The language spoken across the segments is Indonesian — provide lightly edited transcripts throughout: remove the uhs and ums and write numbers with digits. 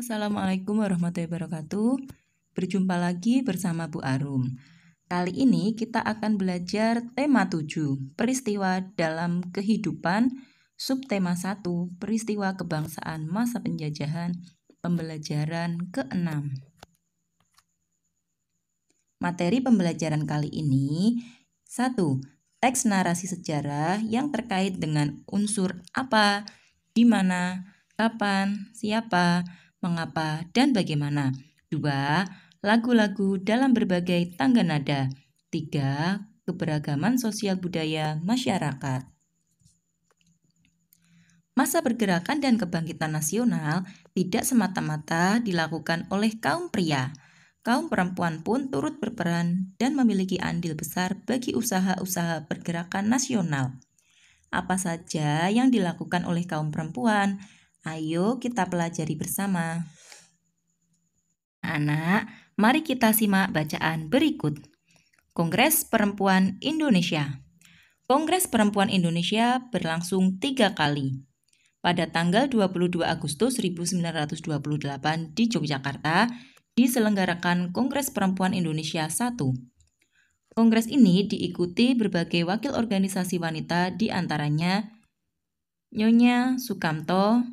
Assalamualaikum warahmatullahi wabarakatuh. Berjumpa lagi bersama Bu Arum. Kali ini kita akan belajar tema 7, peristiwa dalam kehidupan, subtema 1, peristiwa kebangsaan masa penjajahan, pembelajaran ke-6. Materi pembelajaran kali ini 1. Teks narasi sejarah yang terkait dengan unsur apa, di mana, kapan, siapa, mengapa, dan bagaimana. 2. Lagu-lagu dalam berbagai tangga nada. 3. Keberagaman sosial budaya masyarakat. Masa pergerakan dan kebangkitan nasional tidak semata-mata dilakukan oleh kaum pria. Kaum perempuan pun turut berperan dan memiliki andil besar bagi usaha-usaha pergerakan nasional. Apa saja yang dilakukan oleh kaum perempuan? Ayo kita pelajari bersama. Anak, mari kita simak bacaan berikut. Kongres Perempuan Indonesia. Kongres Perempuan Indonesia berlangsung 3 kali. Pada tanggal 22 Agustus 1928 di Yogyakarta, diselenggarakan Kongres Perempuan Indonesia I. Kongres ini diikuti berbagai wakil organisasi wanita, di antaranya Nyonya Sukamto,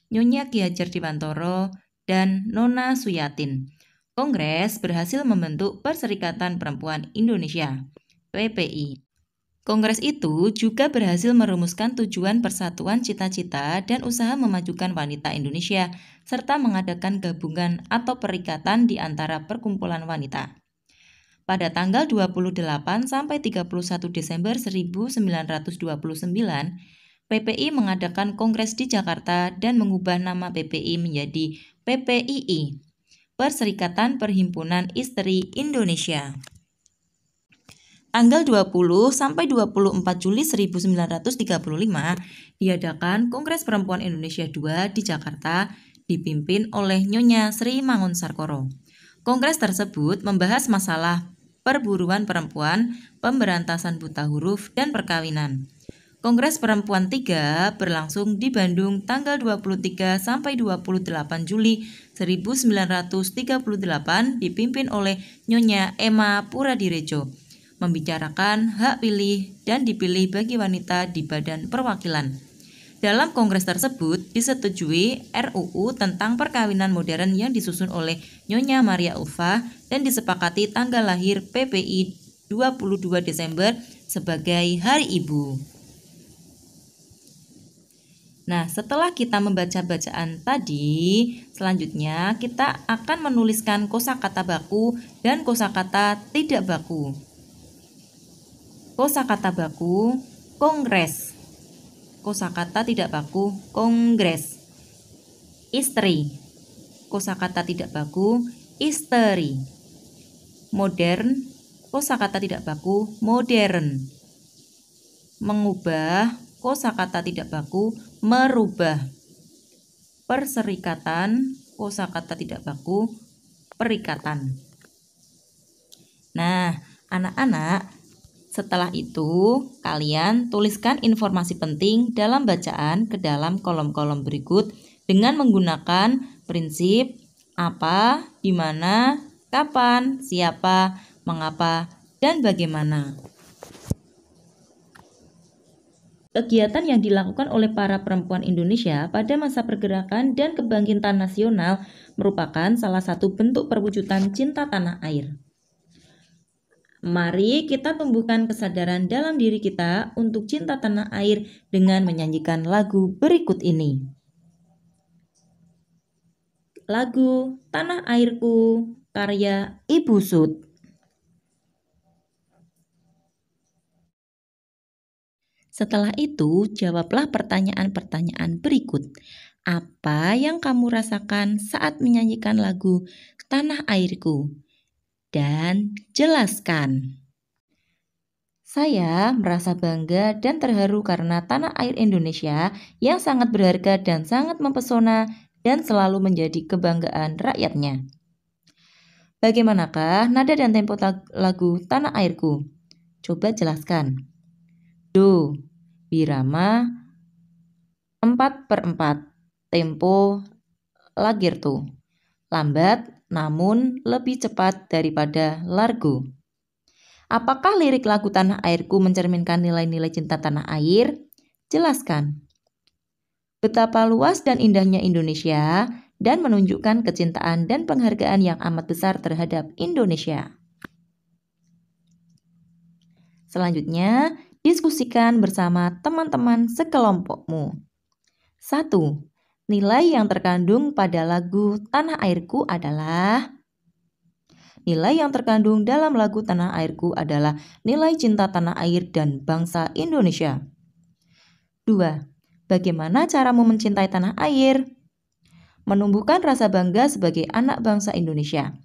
Nyonya Ki Hajar Dewantara, dan Nona Suyatin. Kongres berhasil membentuk Perserikatan Perempuan Indonesia, PPI. Kongres itu juga berhasil merumuskan tujuan persatuan cita-cita dan usaha memajukan wanita Indonesia, serta mengadakan gabungan atau perikatan di antara perkumpulan wanita. Pada tanggal 28 sampai 31 Desember 1929, PPI mengadakan kongres di Jakarta dan mengubah nama PPI menjadi PPII, Perserikatan Perhimpunan Istri Indonesia. Tanggal 20 sampai 24 Juli 1935 diadakan Kongres Perempuan Indonesia II di Jakarta, dipimpin oleh Nyonya Sri Mangunsarkoro. Kongres tersebut membahas masalah perburuan perempuan, pemberantasan buta huruf, dan perkawinan. Kongres Perempuan III berlangsung di Bandung tanggal 23 sampai 28 Juli 1938, dipimpin oleh Nyonya Emma Puradiredjo, membicarakan hak pilih dan dipilih bagi wanita di Badan Perwakilan. Dalam kongres tersebut disetujui RUU tentang perkawinan modern yang disusun oleh Nyonya Maria Ulfa dan disepakati tanggal lahir PPI 22 Desember sebagai Hari Ibu. Nah, setelah kita membaca bacaan tadi, selanjutnya kita akan menuliskan kosakata baku dan kosakata tidak baku. Kosakata baku, kongres. Kosakata tidak baku, kongres. Istri. Kosakata tidak baku, isteri. Modern. Kosakata tidak baku, modern. Mengubah. Kosakata tidak baku, merubah. Perserikatan. Kosakata tidak baku, perikatan. Nah, anak-anak, setelah itu, kalian tuliskan informasi penting dalam bacaan ke dalam kolom-kolom berikut dengan menggunakan prinsip apa, di mana, kapan, siapa, mengapa, dan bagaimana. Kegiatan yang dilakukan oleh para perempuan Indonesia pada masa pergerakan dan kebangkitan nasional merupakan salah satu bentuk perwujudan cinta tanah air. Mari kita tumbuhkan kesadaran dalam diri kita untuk cinta tanah air dengan menyanyikan lagu berikut ini. Lagu Tanah Airku, karya Ibu Sud. Setelah itu, jawablah pertanyaan-pertanyaan berikut. Apa yang kamu rasakan saat menyanyikan lagu Tanah Airku? Dan jelaskan. Saya merasa bangga dan terharu karena tanah air Indonesia yang sangat berharga dan sangat mempesona dan selalu menjadi kebanggaan rakyatnya. Bagaimanakah nada dan tempo lagu Tanah Airku? Coba jelaskan. Do, birama 4/4, tempo lagerto. lambat namun lebih cepat daripada Largo. Apakah lirik lagu Tanah Airku mencerminkan nilai-nilai cinta tanah air? Jelaskan. Betapa luas dan indahnya Indonesia dan menunjukkan kecintaan dan penghargaan yang amat besar terhadap Indonesia. Selanjutnya, diskusikan bersama teman-teman sekelompokmu. 1. Nilai yang terkandung pada lagu Tanah Airku adalah nilai yang terkandung dalam lagu Tanah Airku adalah nilai cinta tanah air dan bangsa Indonesia. 2. Bagaimana caramu mencintai tanah air? Menumbuhkan rasa bangga sebagai anak bangsa Indonesia.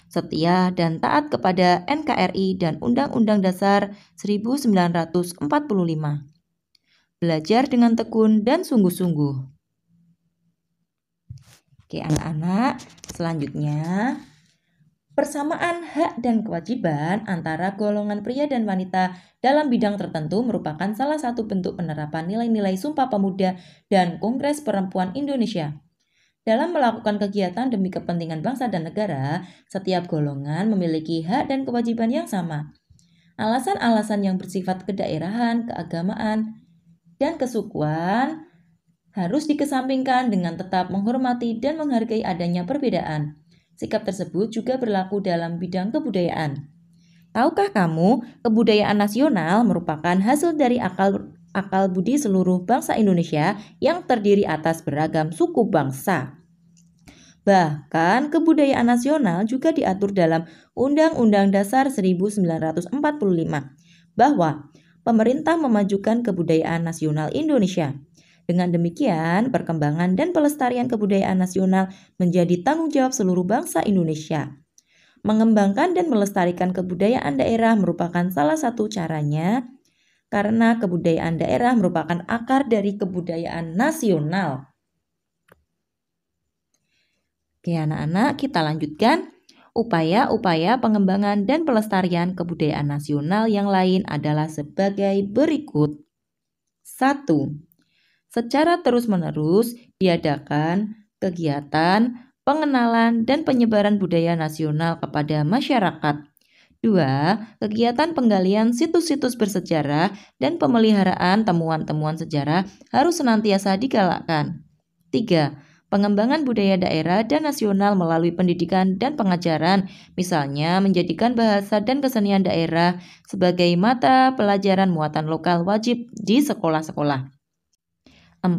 Setia dan taat kepada NKRI dan Undang-Undang Dasar 1945. Belajar dengan tekun dan sungguh-sungguh. Oke anak-anak, selanjutnya persamaan hak dan kewajiban antara golongan pria dan wanita dalam bidang tertentu merupakan salah satu bentuk penerapan nilai-nilai Sumpah Pemuda dan Kongres Perempuan Indonesia. Dalam melakukan kegiatan demi kepentingan bangsa dan negara, setiap golongan memiliki hak dan kewajiban yang sama. Alasan-alasan yang bersifat kedaerahan, keagamaan, dan kesukuan harus dikesampingkan dengan tetap menghormati dan menghargai adanya perbedaan. Sikap tersebut juga berlaku dalam bidang kebudayaan. Tahukah kamu, kebudayaan nasional merupakan hasil dari akal budi seluruh bangsa Indonesia yang terdiri atas beragam suku bangsa. Bahkan kebudayaan nasional juga diatur dalam Undang-Undang Dasar 1945 bahwa pemerintah memajukan kebudayaan nasional Indonesia. Dengan demikian, perkembangan dan pelestarian kebudayaan nasional menjadi tanggung jawab seluruh bangsa Indonesia. Mengembangkan dan melestarikan kebudayaan daerah merupakan salah satu caranya, karena kebudayaan daerah merupakan akar dari kebudayaan nasional. Oke anak-anak, kita lanjutkan. Upaya-upaya pengembangan dan pelestarian kebudayaan nasional yang lain adalah sebagai berikut. 1. Secara terus-menerus diadakan kegiatan pengenalan dan penyebaran budaya nasional kepada masyarakat. 2. Kegiatan penggalian situs-situs bersejarah dan pemeliharaan temuan-temuan sejarah harus senantiasa digalakkan. 3. Pengembangan budaya daerah dan nasional melalui pendidikan dan pengajaran, misalnya menjadikan bahasa dan kesenian daerah sebagai mata pelajaran muatan lokal wajib di sekolah-sekolah. 4.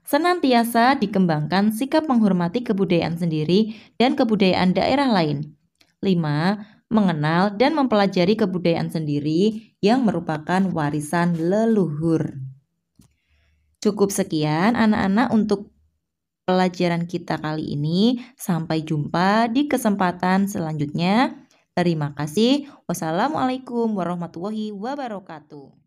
Senantiasa dikembangkan sikap menghormati kebudayaan sendiri dan kebudayaan daerah lain. 5. Mengenal dan mempelajari kebudayaan sendiri yang merupakan warisan leluhur. Cukup sekian anak-anak untuk pelajaran kita kali ini. Sampai jumpa di kesempatan selanjutnya. Terima kasih. Wassalamualaikum warahmatullahi wabarakatuh.